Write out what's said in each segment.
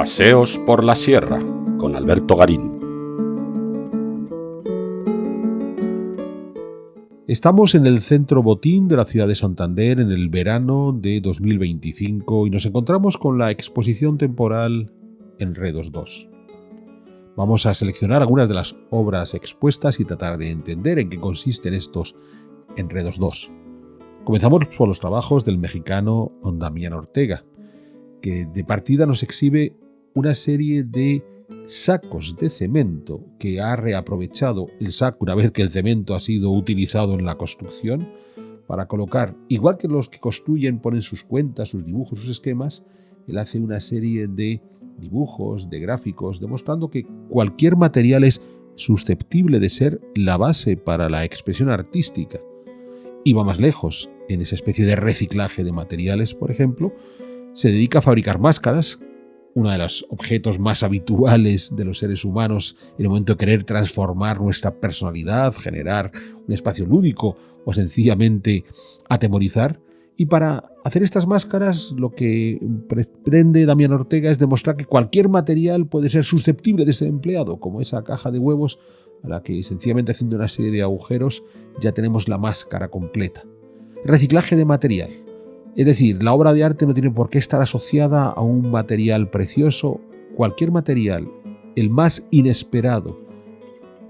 Paseos por la Sierra, con Alberto Garín. Estamos en el Centro Botín de la ciudad de Santander en el verano de 2025 y nos encontramos con la exposición temporal Enredos 2. Vamos a seleccionar algunas de las obras expuestas y tratar de entender en qué consisten estos Enredos 2. Comenzamos por los trabajos del mexicano Damián Ortega, que de partida nos exhibe una serie de sacos de cemento que ha reaprovechado el saco una vez que el cemento ha sido utilizado en la construcción para colocar, igual que los que construyen ponen sus cuentas, sus dibujos, sus esquemas, él hace una serie de dibujos, de gráficos, demostrando que cualquier material es susceptible de ser la base para la expresión artística. Y va más lejos, en esa especie de reciclaje de materiales, por ejemplo, se dedica a fabricar máscaras, uno de los objetos más habituales de los seres humanos en el momento de querer transformar nuestra personalidad, generar un espacio lúdico o sencillamente atemorizar. Y para hacer estas máscaras lo que pretende Damián Ortega es demostrar que cualquier material puede ser susceptible de ser empleado, como esa caja de huevos a la que sencillamente haciendo una serie de agujeros ya tenemos la máscara completa. Reciclaje de material. Es decir, la obra de arte no tiene por qué estar asociada a un material precioso. Cualquier material, el más inesperado,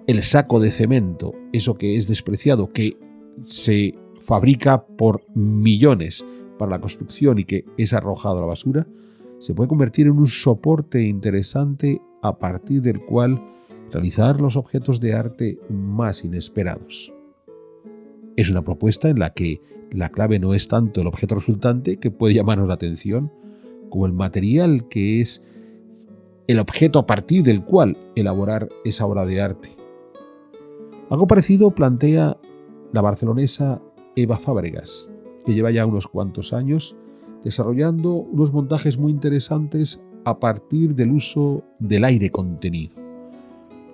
el saco de cemento, eso que es despreciado, que se fabrica por millones para la construcción y que es arrojado a la basura, se puede convertir en un soporte interesante a partir del cual realizar los objetos de arte más inesperados. Es una propuesta en la que la clave no es tanto el objeto resultante, que puede llamarnos la atención, como el material que es el objeto a partir del cual elaborar esa obra de arte. Algo parecido plantea la barcelonesa Eva Fábregas, que lleva ya unos cuantos años desarrollando unos montajes muy interesantes a partir del uso del aire contenido.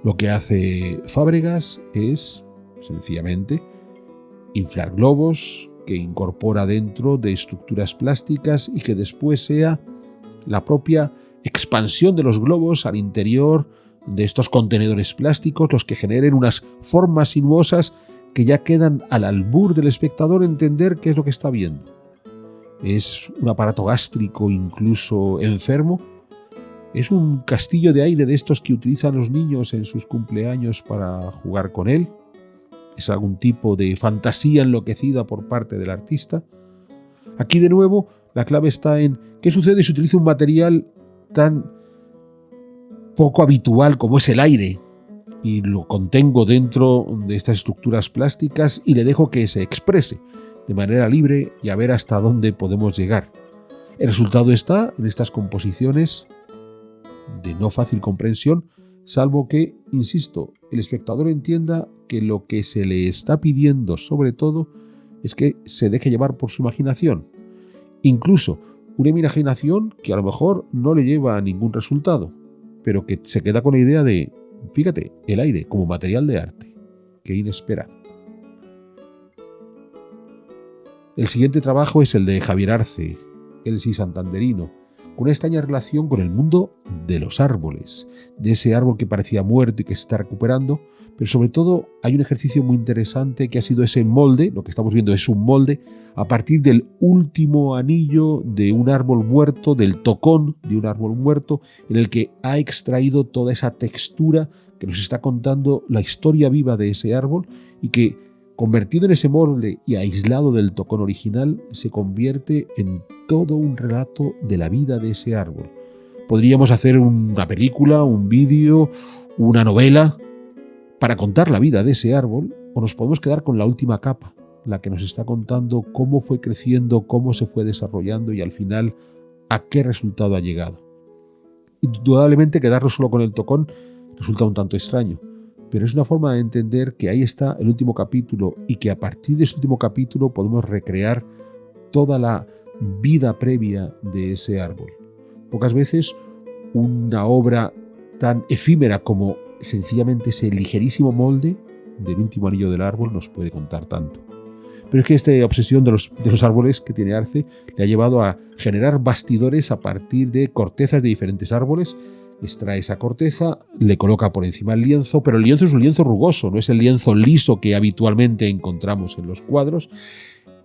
Lo que hace Fábregas es, sencillamente, inflar globos que incorpora dentro de estructuras plásticas y que después sea la propia expansión de los globos al interior de estos contenedores plásticos los que generen unas formas sinuosas que ya quedan al albur del espectador entender qué es lo que está viendo. Es un aparato gástrico incluso enfermo. Es un castillo de aire de estos que utilizan los niños en sus cumpleaños para jugar con él. Es algún tipo de fantasía enloquecida por parte del artista. Aquí de nuevo la clave está en qué sucede si utilizo un material tan poco habitual como es el aire y lo contengo dentro de estas estructuras plásticas y le dejo que se exprese de manera libre y a ver hasta dónde podemos llegar. El resultado está en estas composiciones de no fácil comprensión, salvo que, insisto, el espectador entienda que lo que se le está pidiendo sobre todo es que se deje llevar por su imaginación. Incluso una imaginación que a lo mejor no le lleva a ningún resultado, pero que se queda con la idea de, fíjate, el aire como material de arte. Qué inesperado. El siguiente trabajo es el de Javier Arce, él sí santanderino, con una extraña relación con el mundo de los árboles, de ese árbol que parecía muerto y que se está recuperando, pero sobre todo hay un ejercicio muy interesante que ha sido ese molde, lo que estamos viendo es un molde, a partir del último anillo de un árbol muerto, del tocón de un árbol muerto, en el que ha extraído toda esa textura que nos está contando la historia viva de ese árbol y que, convertido en ese molde y aislado del tocón original, se convierte en todo un relato de la vida de ese árbol. Podríamos hacer una película, un vídeo, una novela para contar la vida de ese árbol, o nos podemos quedar con la última capa, la que nos está contando cómo fue creciendo, cómo se fue desarrollando y al final a qué resultado ha llegado. Indudablemente quedarnos solo con el tocón resulta un tanto extraño, pero es una forma de entender que ahí está el último capítulo y que a partir de ese último capítulo podemos recrear toda la vida previa de ese árbol. Pocas veces una obra tan efímera como sencillamente ese ligerísimo molde del último anillo del árbol nos puede contar tanto. Pero es que esta obsesión de los árboles que tiene Arce le ha llevado a generar bastidores a partir de cortezas de diferentes árboles. Extrae esa corteza, le coloca por encima el lienzo, pero el lienzo es un lienzo rugoso, no es el lienzo liso que habitualmente encontramos en los cuadros.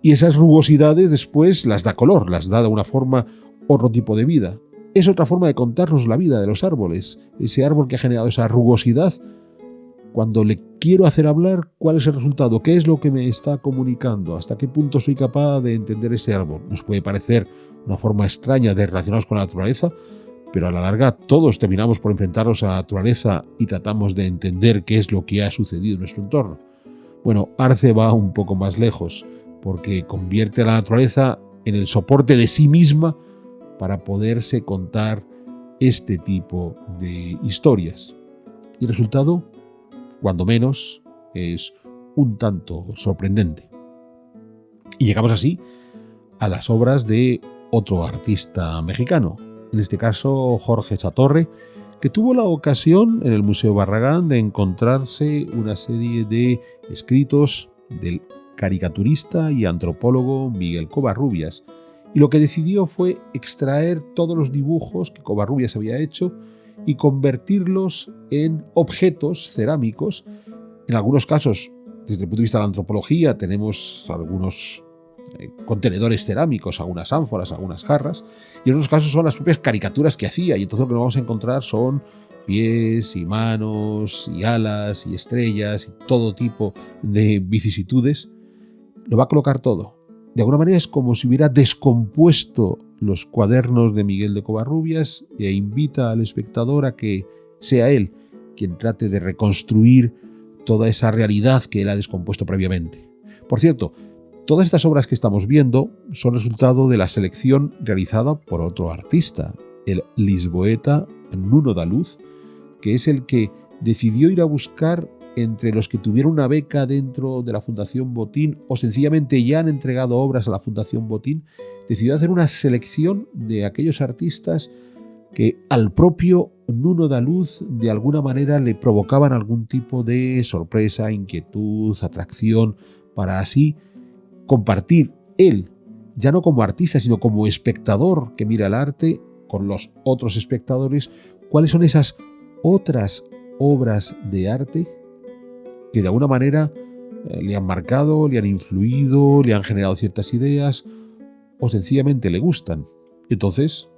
Y esas rugosidades después las da color, las da de una forma otro tipo de vida. Es otra forma de contarnos la vida de los árboles. Ese árbol que ha generado esa rugosidad, cuando le quiero hacer hablar, ¿cuál es el resultado? ¿Qué es lo que me está comunicando? ¿Hasta qué punto soy capaz de entender ese árbol? Nos puede parecer una forma extraña de relacionarnos con la naturaleza, pero a la larga todos terminamos por enfrentarnos a la naturaleza y tratamos de entender qué es lo que ha sucedido en nuestro entorno. Bueno, Arce va un poco más lejos, porque convierte a la naturaleza en el soporte de sí misma para poderse contar este tipo de historias. Y el resultado, cuando menos, es un tanto sorprendente. Y llegamos así a las obras de otro artista mexicano, en este caso Jorge Satorre, que tuvo la ocasión en el Museo Barragán de encontrarse una serie de escritos del caricaturista y antropólogo Miguel Covarrubias, y lo que decidió fue extraer todos los dibujos que Covarrubias había hecho y convertirlos en objetos cerámicos. En algunos casos, desde el punto de vista de la antropología, tenemos algunos contenedores cerámicos, algunas ánforas, algunas jarras, y en otros casos son las propias caricaturas que hacía, y entonces lo que vamos a encontrar son pies y manos y alas y estrellas y todo tipo de vicisitudes. Lo va a colocar todo. De alguna manera es como si hubiera descompuesto los cuadernos de Miguel de Covarrubias e invita al espectador a que sea él quien trate de reconstruir toda esa realidad que él ha descompuesto previamente. Por cierto, todas estas obras que estamos viendo son resultado de la selección realizada por otro artista, el lisboeta Nuno da Luz, que es el que decidió ir a buscar entre los que tuvieron una beca dentro de la Fundación Botín o sencillamente ya han entregado obras a la Fundación Botín, decidió hacer una selección de aquellos artistas que al propio Nuno da Luz de alguna manera le provocaban algún tipo de sorpresa, inquietud, atracción, para así compartir él, ya no como artista, sino como espectador que mira el arte, con los otros espectadores, cuáles son esas otras obras de arte que de alguna manera le han marcado, le han influido, le han generado ciertas ideas o sencillamente le gustan. Entonces,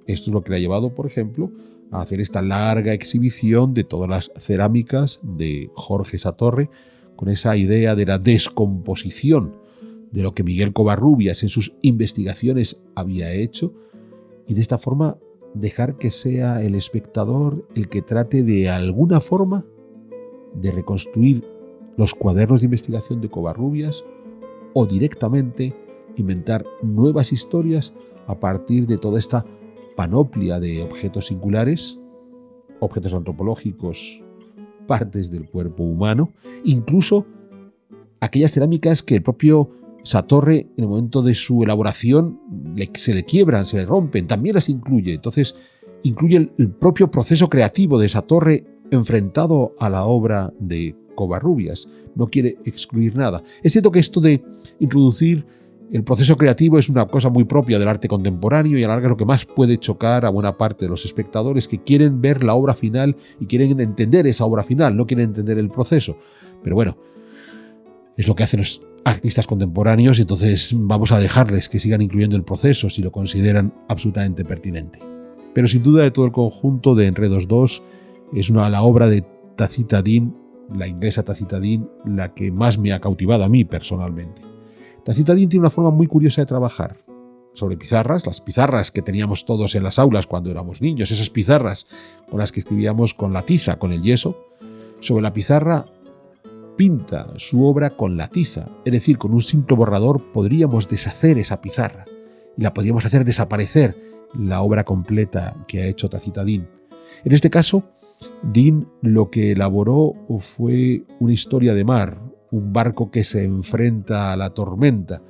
esto es lo que le ha llevado, por ejemplo, a hacer esta larga exhibición de todas las cerámicas de Jorge Satorre, con esa idea de la descomposición de lo que Miguel Covarrubias en sus investigaciones había hecho, y de esta forma dejar que sea el espectador el que trate de alguna forma de reconstruir los cuadernos de investigación de Covarrubias o directamente inventar nuevas historias a partir de toda esta panoplia de objetos singulares, objetos antropológicos, partes del cuerpo humano, incluso aquellas cerámicas que el propio Satorre en el momento de su elaboración se le quiebran, se le rompen, también las incluye. Entonces incluye el propio proceso creativo de Satorre enfrentado a la obra de Covarrubias. No quiere excluir nada. Es cierto que esto de introducir el proceso creativo es una cosa muy propia del arte contemporáneo y a la larga es lo que más puede chocar a buena parte de los espectadores que quieren ver la obra final y quieren entender esa obra final, no quieren entender el proceso. Pero bueno, es lo que hacen los artistas contemporáneos y entonces vamos a dejarles que sigan incluyendo el proceso si lo consideran absolutamente pertinente. Pero sin duda de todo el conjunto de Enredos 2 es la obra de Tacita Dean, la inglesa Tacita Dean, la que más me ha cautivado a mí personalmente. Tacita Dean tiene una forma muy curiosa de trabajar sobre pizarras, las pizarras que teníamos todos en las aulas cuando éramos niños, esas pizarras con las que escribíamos con la tiza, con el yeso. Sobre la pizarra pinta su obra con la tiza, es decir, con un simple borrador podríamos deshacer esa pizarra y la podríamos hacer desaparecer, la obra completa que ha hecho Tacita Dean. En este caso, Dean lo que elaboró fue una historia de mar, un barco que se enfrenta a la tormenta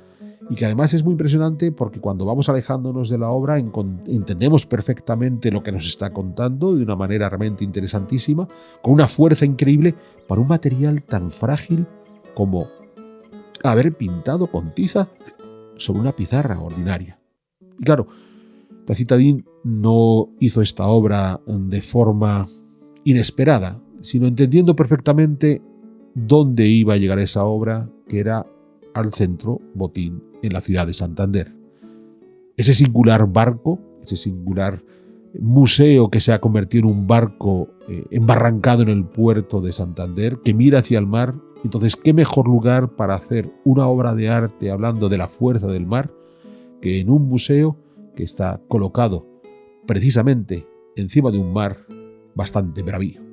y que además es muy impresionante porque cuando vamos alejándonos de la obra entendemos perfectamente lo que nos está contando de una manera realmente interesantísima, con una fuerza increíble para un material tan frágil como haber pintado con tiza sobre una pizarra ordinaria. Y claro, Tacitadín no hizo esta obra de forma inesperada, sino entendiendo perfectamente dónde iba a llegar esa obra, que era al centro Botín en la ciudad de Santander. Ese singular barco, ese singular museo que se ha convertido en un barco embarrancado en el puerto de Santander, que mira hacia el mar. Entonces, ¿qué mejor lugar para hacer una obra de arte hablando de la fuerza del mar que en un museo que está colocado precisamente encima de un mar bastante bravío?